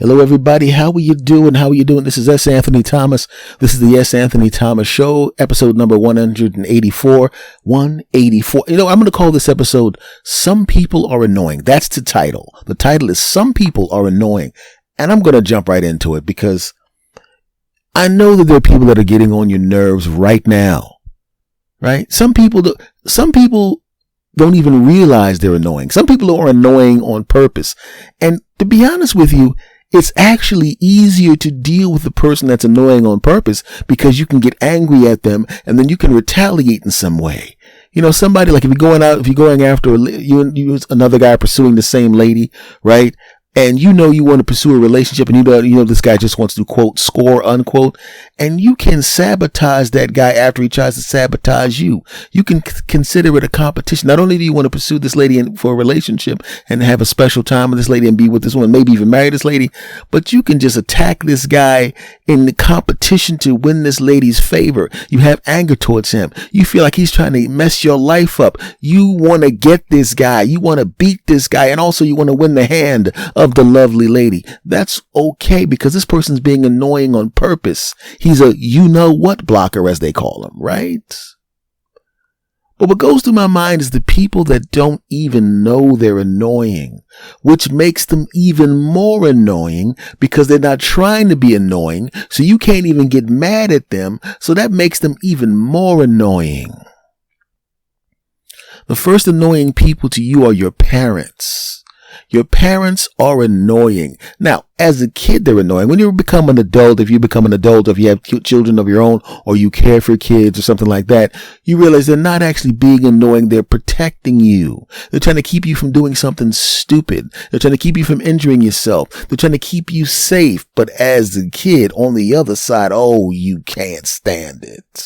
Hello, everybody. How are you doing? How are you doing? This is S. Anthony Thomas. This is the S. Anthony Thomas Show, episode number 184. 184. I'm going to call this episode, Some People Are Annoying. That's the title. The title is Some People Are Annoying. And I'm going to jump right into it because I know that there are people that are getting on your nerves right now, right? Some people don't even realize they're annoying. Some people are annoying on purpose. And to be honest with you, it's actually easier to deal with the person that's annoying on purpose because you can get angry at them and then you can retaliate in some way. Somebody like if you're going after you another guy pursuing the same lady, right? And you want to pursue a relationship and this guy just wants to quote score unquote, and you can sabotage that guy after he tries to sabotage you. You can consider it a competition. Not only do you want to pursue this lady for a relationship and have a special time with this lady and be with this woman, maybe even marry this lady, but you can just attack this guy in the competition to win this lady's favor. You have anger towards him. You feel like he's trying to mess your life up. You want to get this guy. You want to beat this guy. And also you want to win the hand of the lovely lady. That's okay because this person's being annoying on purpose. He's a you-know-what blocker, as they call him, right? But what goes through my mind is the people that don't even know they're annoying, which makes them even more annoying because they're not trying to be annoying. So you can't even get mad at them. So that makes them even more annoying. The first annoying people to you are your parents. Your parents are annoying. Now, as a kid, they're annoying. When you become an adult, if you have children of your own, or you care for kids or something like that, you realize they're not actually being annoying. They're protecting you. They're trying to keep you from doing something stupid. They're trying to keep you from injuring yourself. They're trying to keep you safe. But as a kid, on the other side, you can't stand it.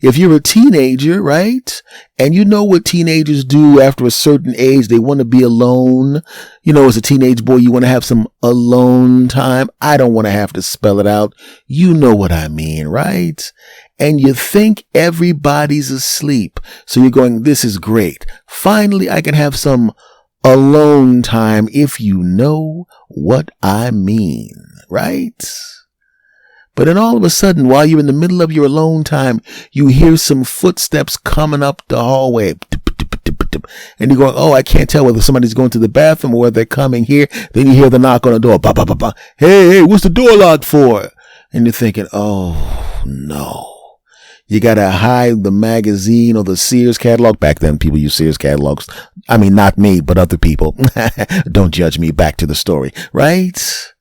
If you're a teenager, right, and you know what teenagers do after a certain age, they want to be alone. As a teenage boy, you want to have some alone time. I don't want to have to spell it out. You know what I mean, right? And you think everybody's asleep. So you're going, this is great. Finally, I can have some alone time, if you know what I mean, right? But then all of a sudden, while you're in the middle of your alone time, you hear some footsteps coming up the hallway. And you're going, I can't tell whether somebody's going to the bathroom or whether they're coming here. Then you hear the knock on the door. Bah, bah, bah, bah. Hey, what's the door locked for? And you're thinking, oh, no. You got to hide the magazine or the Sears catalog. Back then, people used Sears catalogs. I mean, not me, but other people. Don't judge me. Back to the story. Right?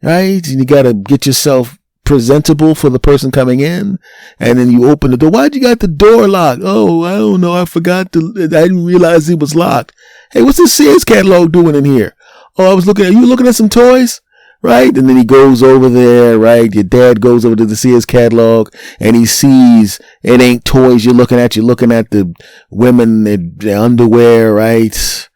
And you got to get yourself presentable for the person coming in, and then you open the door. Why'd you got the door locked? Oh, I don't know. I didn't realize it was locked. Hey, what's this Sears catalog doing in here? Oh, are you looking at some toys? Right? And then he goes over there, right? Your dad goes over to the Sears catalog and he sees it ain't toys you're looking at. You're looking at the women, their underwear, right?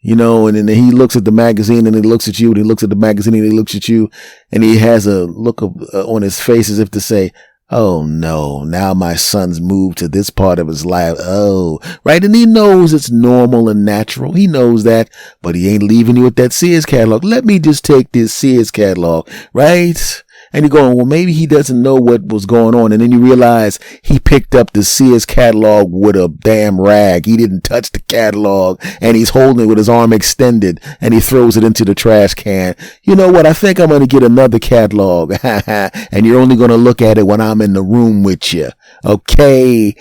And then he looks at the magazine and he looks at you and he looks at the magazine and he looks at you and he has a look on his face as if to say, oh no, now my son's moved to this part of his life. Oh, right. And he knows it's normal and natural. He knows that, but he ain't leaving you with that Sears catalog. Let me just take this Sears catalog, right? And you're going, well, maybe he doesn't know what was going on. And then you realize he picked up the Sears catalog with a damn rag. He didn't touch the catalog and he's holding it with his arm extended and he throws it into the trash can. You know what? I think I'm going to get another catalog. And you're only going to look at it when I'm in the room with you. Okay.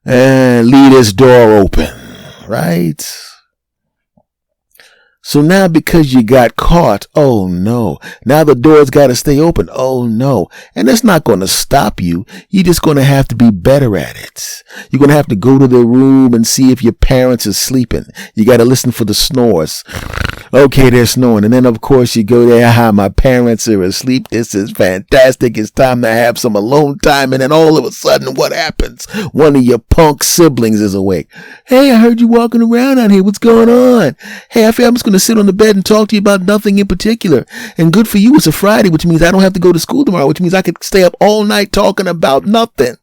And leave this door open. Right? So now because you got caught, oh no, now the door's got to stay open. Oh no. And that's not going to stop you. You're just going to have to be better at it. You're going to have to go to the room and see if your parents are sleeping. You got to listen for the snores. Okay, they're snoring. And then of course you go there. Hi, my parents are asleep. This is fantastic. It's time to have some alone time. And then all of a sudden what happens? One of your punk siblings is awake. Hey, I heard you walking around out here. What's going on? Hey, I feel I'm just going to sit on the bed and talk to you about nothing in particular. And good for you, it's a Friday, which means I don't have to go to school tomorrow, which means I could stay up all night talking about nothing.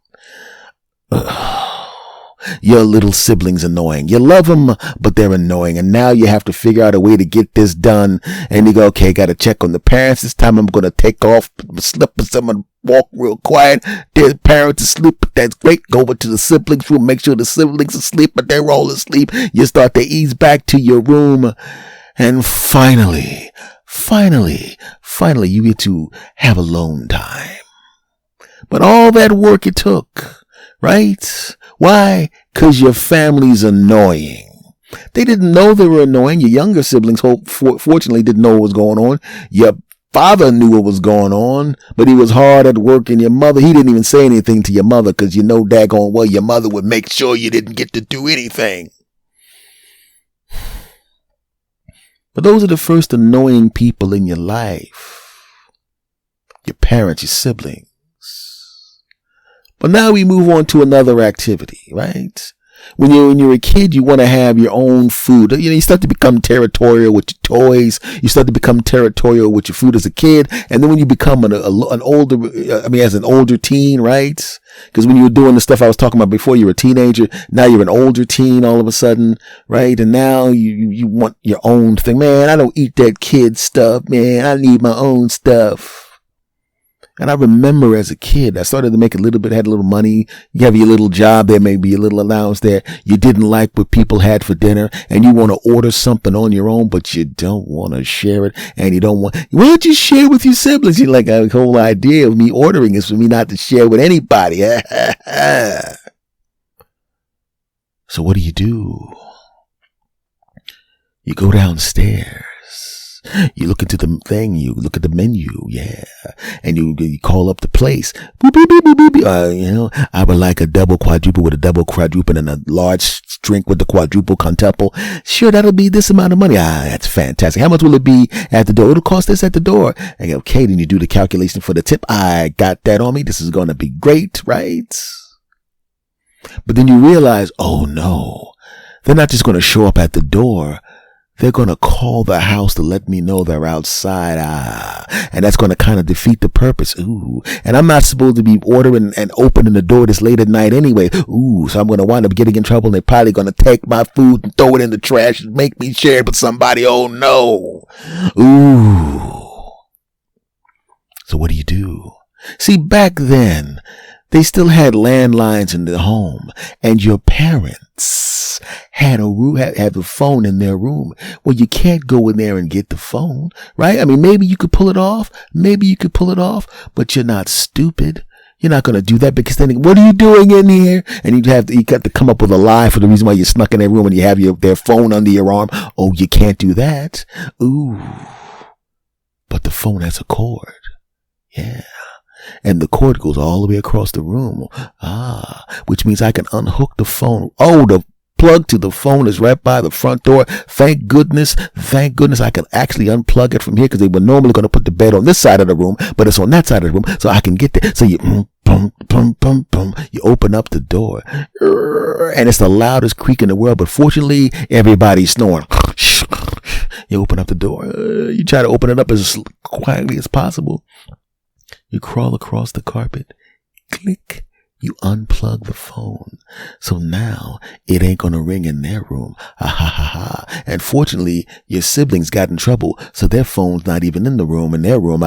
your little sibling's annoying. You love them, but they're annoying. And now you have to figure out a way to get this done. And you go, okay, got to check on the parents. This time I'm going to take off my slippers. I'm going to walk real quiet. Their parents asleep, but that's great. Go over to the siblings' room. Make sure the siblings are asleep, but they're all asleep. You start to ease back to your room. And finally, you get to have alone time. But all that work it took, right? Why? 'Cause your family's annoying. They didn't know they were annoying. Your younger siblings, fortunately, didn't know what was going on. Your father knew what was going on, but he was hard at work. And your mother, he didn't even say anything to your mother because you know daggone well your mother would make sure you didn't get to do anything. But those are the first annoying people in your life. Your parents, your siblings. But now we move on to another activity, right? When you're a kid, you want to have your own food. You start to become territorial with your toys. You start to become territorial with your food as a kid. And then when you become an older teen, right? Because when you were doing the stuff I was talking about before, you were a teenager. Now you're an older teen all of a sudden, right? And now you want your own thing. Man, I don't eat that kid stuff, man. I need my own stuff. And I remember as a kid, I started to make a little bit, had a little money. You have your little job. There may be a little allowance there. You didn't like what people had for dinner and you want to order something on your own, but you don't want to share it. And you don't want, why don't you share with your siblings? You're like, the whole idea of me ordering is for me not to share with anybody. So what do? You go downstairs. You look into the thing, you look at the menu, yeah, and you call up the place. Boop, boop, boop, boop, boop. I would like a double quadruple with a double quadruple and a large drink with the quadruple quintuple. Sure, that'll be this amount of money. That's fantastic. How much will it be at the door? It'll cost this at the door. And okay, then you do the calculation for the tip. I got that on me. This is going to be great, right? But then you realize, oh no, they're not just going to show up at the door. They're going to call the house to let me know they're outside. And that's going to kind of defeat the purpose. Ooh. And I'm not supposed to be ordering and opening the door this late at night anyway. Ooh. So I'm going to wind up getting in trouble and they're probably going to take my food and throw it in the trash and make me share it with somebody. Oh no. Ooh. So what do? See, back then, they still had landlines in the home and your parents had the phone in their room. Well, you can't go in there and get the phone, right? I mean, maybe you could pull it off. But you're not stupid. You're not going to do that because then what are you doing in here? And you got to come up with a lie for the reason why you snuck in their room and you have their phone under your arm. Oh, you can't do that. Ooh. But the phone has a cord. Yeah. And the cord goes all the way across the room. Which means I can unhook the phone. Oh, the plug to the phone is right by the front door. Thank goodness I can actually unplug it from here because they were normally going to put the bed on this side of the room, but it's on that side of the room, so I can get there. So you you open up the door and it's the loudest creak in the world, but fortunately everybody's snoring. You open up the door. You try to open it up as quietly as possible. You crawl across the carpet, click, you unplug the phone. So now it ain't going to ring in their room. And fortunately, your siblings got in trouble. So their phone's not even in the room, in their room.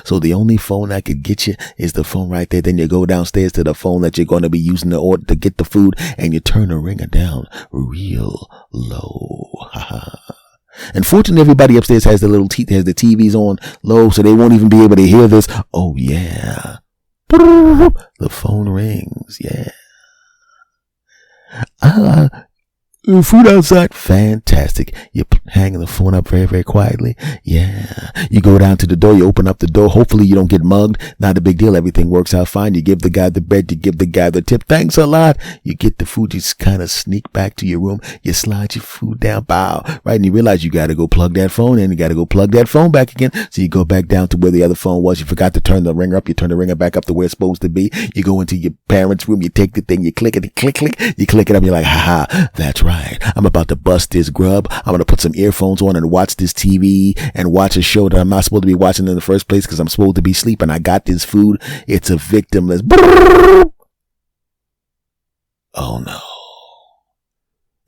So the only phone that could get you is the phone right there. Then you go downstairs to the phone that you're going to be using in order to get the food and you turn the ringer down real low. And fortunately, everybody upstairs has the TVs on low, so they won't even be able to hear this. Oh yeah, the phone rings. Yeah. Food outside. Fantastic. You're hanging the phone up very, very quietly. Yeah. You go down to the door. You open up the door. Hopefully you don't get mugged. Not a big deal. Everything works out fine. You give the guy the bread. You give the guy the tip. Thanks a lot. You get the food. You just kind of sneak back to your room. You slide your food down. Bow. Right. And you realize you got to go plug that phone in. You got to go plug that phone back again. So you go back down to where the other phone was. You forgot to turn the ringer up. You turn the ringer back up to where it's supposed to be. You go into your parents' room. You take the thing. You click it. Click. You click it up. You're like, that's right. I'm about to bust this grub. I'm going to put some earphones on and watch this TV and watch a show that I'm not supposed to be watching in the first place because I'm supposed to be sleeping. I got this food. It's a victimless. Oh no.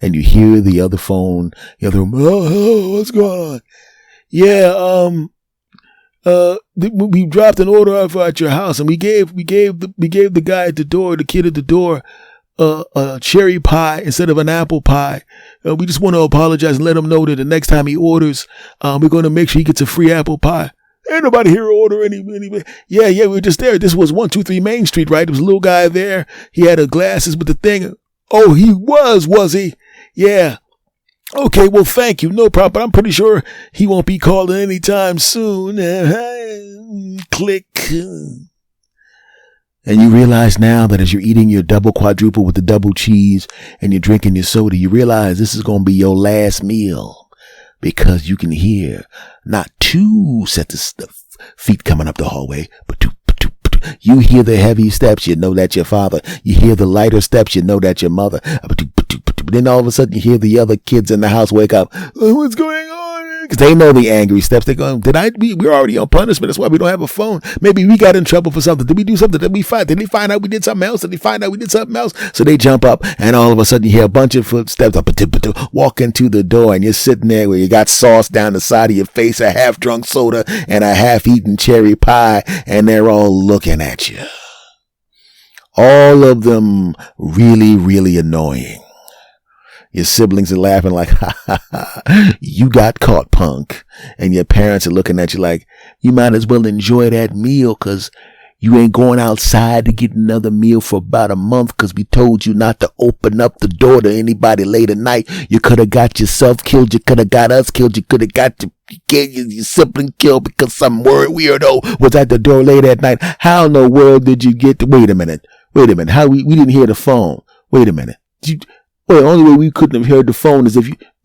And you hear the other phone, the other room, oh, what's going on? Yeah, we dropped an order off at your house, and we gave the guy at the door, the kid at the door, a cherry pie instead of an apple pie. We just want to apologize and let him know that the next time he orders, we're going to make sure he gets a free apple pie. Ain't nobody here order any. Yeah, we were just there. This was 123 Main Street, right? There was a little guy there. He had glasses with the thing. Oh, he was he? Yeah. Okay, well, thank you. No problem. But I'm pretty sure he won't be calling anytime soon. Click. And you realize now that as you're eating your double quadruple with the double cheese and you're drinking your soda, you realize this is going to be your last meal, because you can hear not two sets of feet coming up the hallway, but two. You hear the heavy steps, you know that's your father. You hear the lighter steps, you know that's your mother. Then all of a sudden you hear the other kids in the house wake up. What's going on? Because they know the angry steps. They're going, we're already on punishment. That's why we don't have a phone. Maybe we got in trouble for something. Did we do something? Did they find out we did something else? Did they find out we did something else? So they jump up, and all of a sudden you hear a bunch of footsteps walk into the door, and you're sitting there where you got sauce down the side of your face, a half-drunk soda, and a half-eaten cherry pie, and they're all looking at you. All of them really, really annoying. Your siblings are laughing like, ha, ha, ha, you got caught, punk. And your parents are looking at you like, you might as well enjoy that meal, because you ain't going outside to get another meal for about a month, because we told you not to open up the door to anybody late at night. You could have got yourself killed. You could have got us killed. You could have got your sibling killed because some weirdo was at the door late at night. How in the world did you get wait a minute. How we didn't hear the phone. Wait a minute. The only way we couldn't have heard the phone is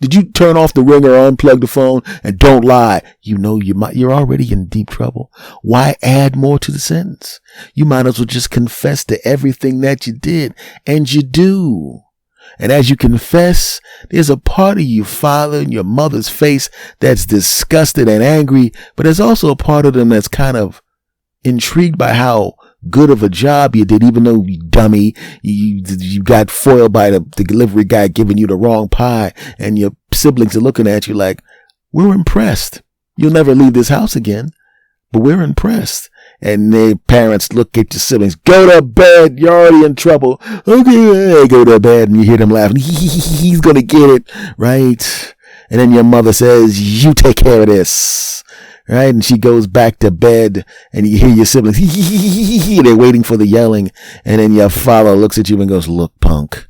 did you turn off the ringer or unplug the phone? And don't lie. You know you're already in deep trouble. Why add more to the sentence? You might as well just confess to everything that you did, and you do. And as you confess, there's a part of your father and your mother's face that's disgusted and angry, but there's also a part of them that's kind of intrigued by how good of a job you did, even though you dummy, you got foiled by the delivery guy giving you the wrong pie, and your siblings are looking at you like, we're impressed. You'll never leave this house again, but we're impressed. And their parents look at your siblings, go to bed, you're already in trouble. Okay, go to bed, and you hear them laughing. He's gonna get it, right? And then your mother says, you take care of this. Right? And she goes back to bed, and you hear your siblings, they're waiting for the yelling. And then your father looks at you and goes, look, punk.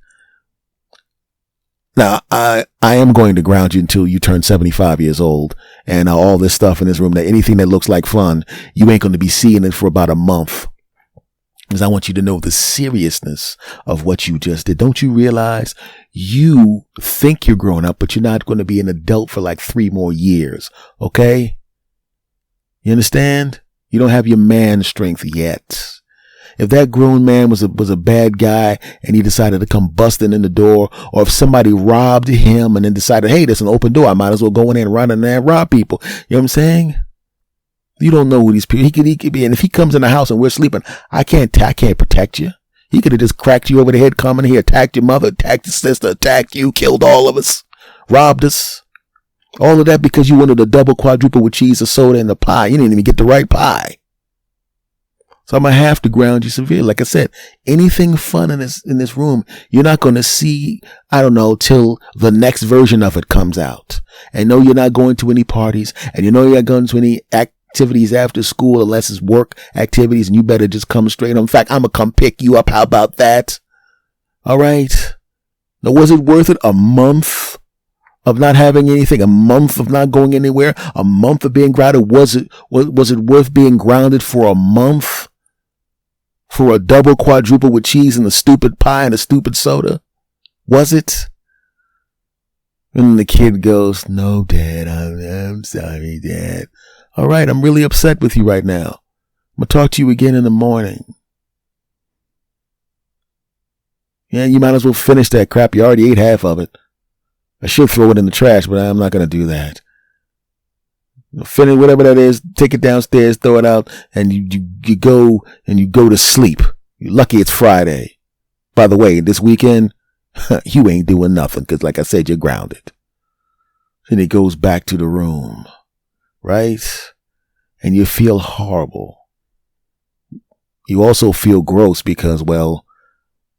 Now, I am going to ground you until you turn 75 years old. And all this stuff in this room, that anything that looks like fun, you ain't going to be seeing it for about a month. Because I want you to know the seriousness of what you just did. Don't you realize you think you're grown up, but you're not going to be an adult for like 3 more years. Okay? You understand? You don't have your man strength yet. If that grown man was a bad guy and he decided to come busting in the door, or if somebody robbed him and then decided, hey, there's an open door, I might as well go in there and run in there and rob people. You know what I'm saying? You don't know who these people, he could be, and if he comes in the house and we're sleeping, I can't protect you. He could have just cracked you over the head, come in here, attacked your mother, attacked your sister, attacked you, killed all of us, robbed us. All of that because you wanted a double quadruple with cheese, a soda, and a pie. You didn't even get the right pie. So I'm going to have to ground you severely. Like I said, anything fun in this room, you're not going to see, I don't know, till the next version of it comes out. And no, you're not going to any parties. And you know you're not going to any activities after school unless it's work activities. And you better just come straight on. In fact, I'm going to come pick you up. How about that? All right. Now, was it worth it? A month of not having anything, a month of not going anywhere, a month of being grounded? Was it worth being grounded for a month? For a double quadruple with cheese and a stupid pie and a stupid soda? Was it? And the kid goes, no, Dad, I'm sorry, Dad. All right, I'm really upset with you right now. I'm going to talk to you again in the morning. Yeah, you might as well finish that crap. You already ate half of it. I should throw it in the trash, but I'm not going to do that. Finish whatever that is, take it downstairs, throw it out, and you go to sleep. You're lucky it's Friday. By the way, this weekend, you ain't doing nothing because, like I said, you're grounded. Then he goes back to the room, right? And you feel horrible. You also feel gross because, well,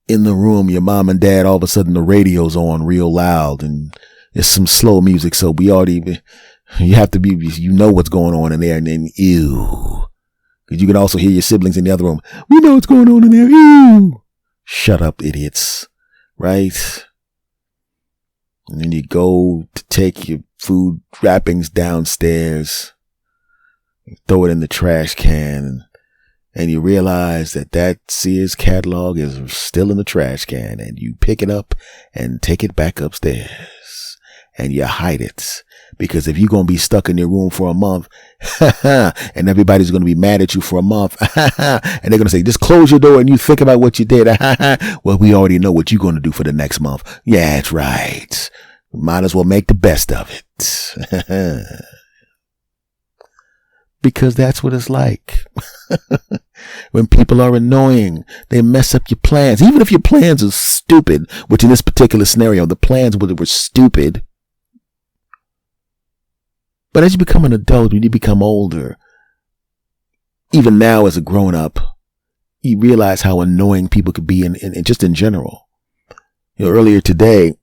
in the room, your mom and dad, all of a sudden the radio's on real loud and it's some slow music. So you have to be, you know what's going on in there, and then ew. Because you can also hear your siblings in the other room. We know what's going on in there. Ew. Shut up, idiots. Right? And then you go to take your food wrappings downstairs, throw it in the trash can, and you realize that Sears catalog is still in the trash can, and you pick it up and take it back upstairs and you hide it. Because if you're going to be stuck in your room for a month, and everybody's going to be mad at you for a month, and they're going to say, just close your door and you think about what you did. Well, we already know what you're going to do for the next month. Yeah, that's right. Might as well make the best of it. Because that's what it's like. When people are annoying, they mess up your plans. Even if your plans are stupid, which in this particular scenario, the plans were stupid. But as you become an adult, when you become older, even now as a grown up, you realize how annoying people could be in just in general. Earlier today,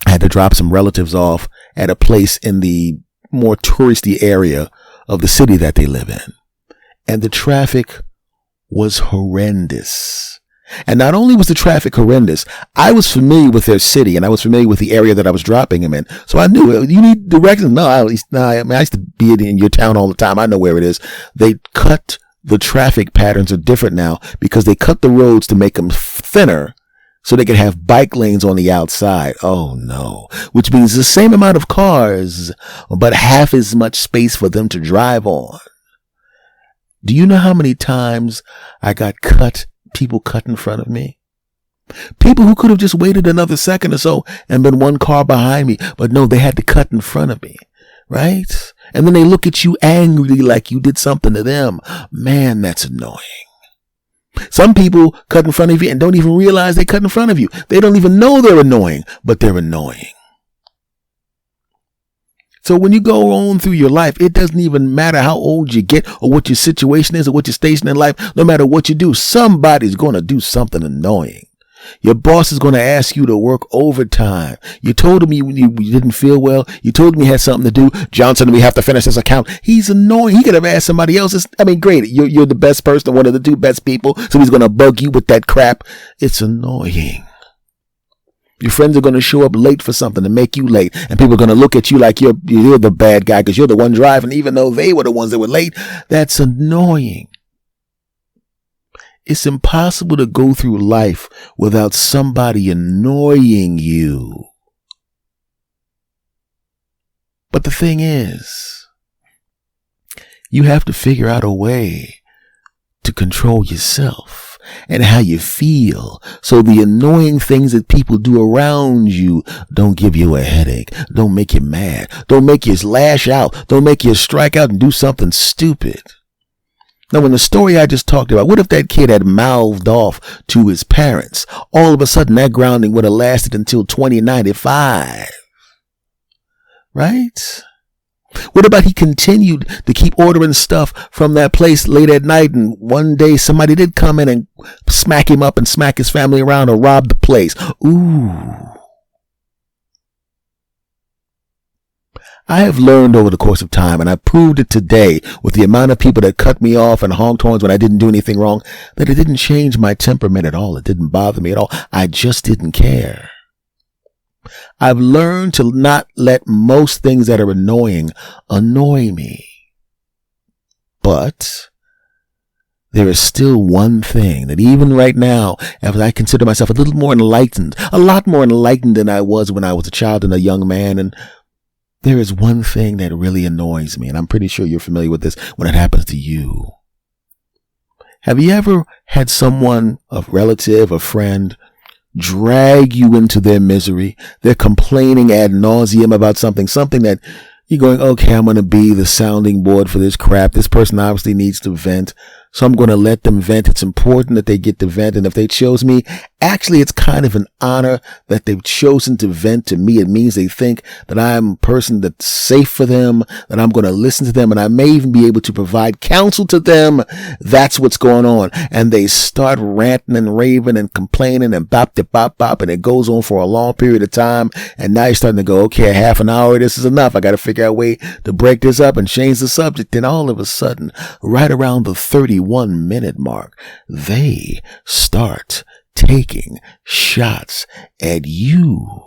I had to drop some relatives off at a place in the more touristy area of the city that they live in. And the traffic was horrendous. And not only was the traffic horrendous, I was familiar with their city and I was familiar with the area that I was dropping them in. So I knew, you need directions. No, I used to be in your town all the time. I know where it is. They cut the traffic patterns are different now because they cut the roads to make them thinner so they could have bike lanes on the outside. Oh no. Which means the same amount of cars, but half as much space for them to drive on. Do you know how many times I got people cut in front of me? People who could have just waited another second or so and been one car behind me. But no, they had to cut in front of me. Right? And then they look at you angrily like you did something to them. Man, that's annoying. Some people cut in front of you and don't even realize they cut in front of you. They don't even know they're annoying, but they're annoying. So when you go on through your life, it doesn't even matter how old you get or what your situation is or what your station in life. No matter what you do, somebody's going to do something annoying. Your boss is going to ask you to work overtime. You told him you didn't feel well. You told him you had something to do. Johnson, we have to finish this account. He's annoying. He could have asked somebody else. Great. You're the best person, one of the two best people. So he's going to bug you with that crap. It's annoying. Your friends are going to show up late for something to make you late. And people are going to look at you like you're the bad guy because you're the one driving, even though they were the ones that were late. That's annoying. It's impossible to go through life without somebody annoying you. But the thing is, you have to figure out a way to control yourself and how you feel so the annoying things that people do around you don't give you a headache, don't make you mad, don't make you lash out, don't make you strike out and do something stupid. Now, in the story I just talked about, what if that kid had mouthed off to his parents? All of a sudden, that grounding would have lasted until 2095. Right? What about he continued to keep ordering stuff from that place late at night, and one day somebody did come in and smack him up and smack his family around or rob the place? Ooh. I have learned over the course of time, and I proved it today with the amount of people that cut me off and honked horns when I didn't do anything wrong, that it didn't change my temperament at all. It didn't bother me at all. I just didn't care. I've learned to not let most things that are annoying annoy me. But there is still one thing that even right now, as I consider myself a little more enlightened, a lot more enlightened than I was when I was a child and a young man, and there is one thing that really annoys me, and I'm pretty sure you're familiar with this when it happens to you. Have you ever had someone, a relative, a friend, drag you into their misery? They're complaining ad nauseum about something that you're going, okay, I'm going to be the sounding board for this crap. This person obviously needs to vent, so I'm going to let them vent. It's important that they get to vent, and if they chose me, Actually, it's kind of an honor that they've chosen to vent to me. It means they think that I'm a person that's safe for them, that I'm going to listen to them, and I may even be able to provide counsel to them. That's what's going on. And they start ranting and raving and complaining and bop, and it goes on for a long period of time. And now you're starting to go, okay, half an hour, this is enough. I got to figure out a way to break this up and change the subject. Then all of a sudden, right around the 31-minute mark, they start taking shots at you.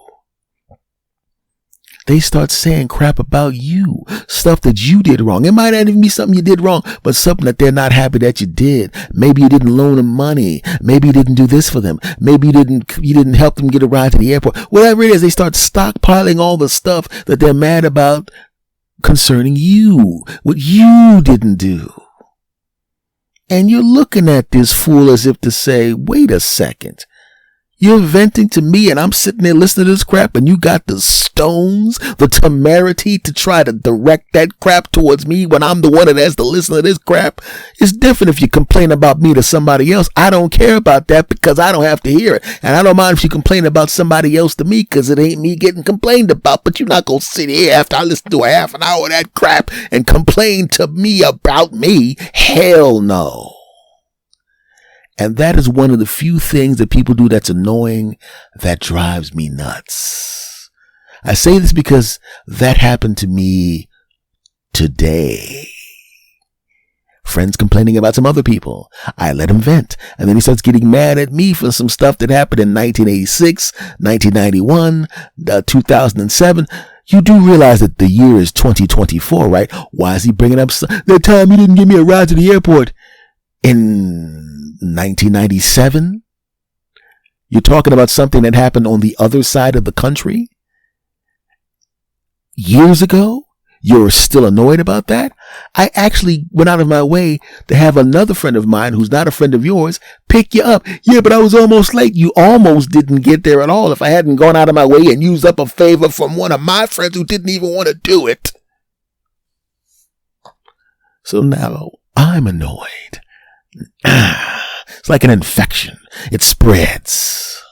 They start saying crap about you, stuff that you did wrong. It might not even be something you did wrong, but something that they're not happy that you did. Maybe you didn't loan them money. Maybe you didn't do this for them. Maybe you didn't help them get a ride to the airport. Whatever it is, they start stockpiling all the stuff that they're mad about concerning you, what you didn't do. And you're looking at this fool as if to say, wait a second. You're venting to me and I'm sitting there listening to this crap, and you got the stones, the temerity to try to direct that crap towards me when I'm the one that has to listen to this crap. It's different if you complain about me to somebody else. I don't care about that because I don't have to hear it. And I don't mind if you complain about somebody else to me because it ain't me getting complained about. But you're not going to sit here after I listen to a half an hour of that crap and complain to me about me. Hell no. And that is one of the few things that people do that's annoying, that drives me nuts. I say this because that happened to me today. Friends complaining about some other people. I let him vent. And then he starts getting mad at me for some stuff that happened in 1986, 1991, 2007. You do realize that the year is 2024, right? Why is he bringing up that time you didn't give me a ride to the airport in 1997? You're talking about something that happened on the other side of the country years ago. You're still annoyed about that? I actually went out of my way to have another friend of mine who's not a friend of yours pick you up. Yeah, but I was almost late. You almost didn't get there at all if I hadn't gone out of my way and used up a favor from one of my friends who didn't even want to do it. So now I'm annoyed. It's like an infection. It spreads.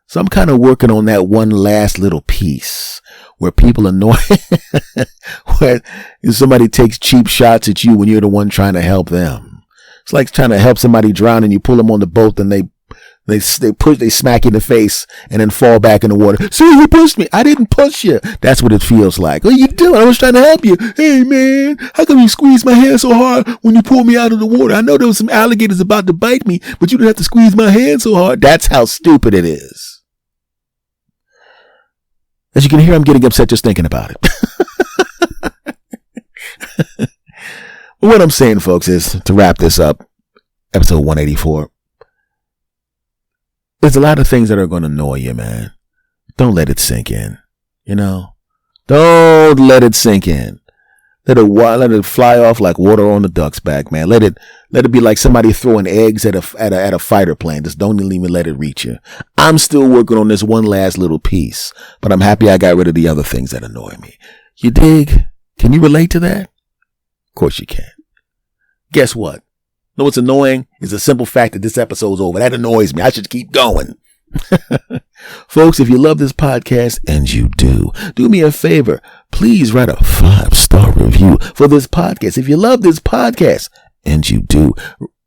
So I'm kind of working on that one last little piece where people annoy, where somebody takes cheap shots at you when you're the one trying to help them. It's like trying to help somebody drown and you pull them on the boat and they smack you in the face and then fall back in the water. See, you pushed me. I didn't push you. That's what it feels like. What are you doing? I was trying to help you. Hey, man, how come you squeeze my hand so hard when you pulled me out of the water? I know there was some alligators about to bite me, but you didn't have to squeeze my hand so hard. That's how stupid it is. As you can hear, I'm getting upset just thinking about it. What I'm saying, folks, is to wrap this up, episode 184. There's a lot of things that are going to annoy you, man. Don't let it sink in. You know, don't let it sink in. Let it fly off like water on the duck's back, man. Let it be like somebody throwing eggs at a fighter plane. Just don't even let it reach you. I'm still working on this one last little piece, but I'm happy I got rid of the other things that annoy me. You dig? Can you relate to that? Of course you can. Guess what? Know what's annoying is the simple fact that this episode's over. That annoys me. I should keep going. Folks, if you love this podcast, and you do me a favor. Please write a 5-star review for this podcast. If you love this podcast, and you do,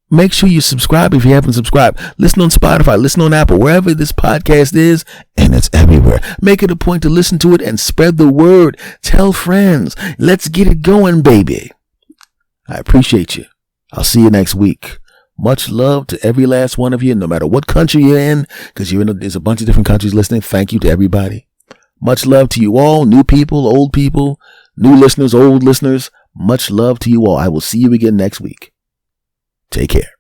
make sure you subscribe if you haven't subscribed. Listen on Spotify, listen on Apple, wherever this podcast is, and it's everywhere. Make it a point to listen to it and spread the word. Tell friends. Let's get it going, baby. I appreciate you. I'll see you next week. Much love to every last one of you, no matter what country you're in, because there's a bunch of different countries listening. Thank you to everybody. Much love to you all, new people, old people, new listeners, old listeners. Much love to you all. I will see you again next week. Take care.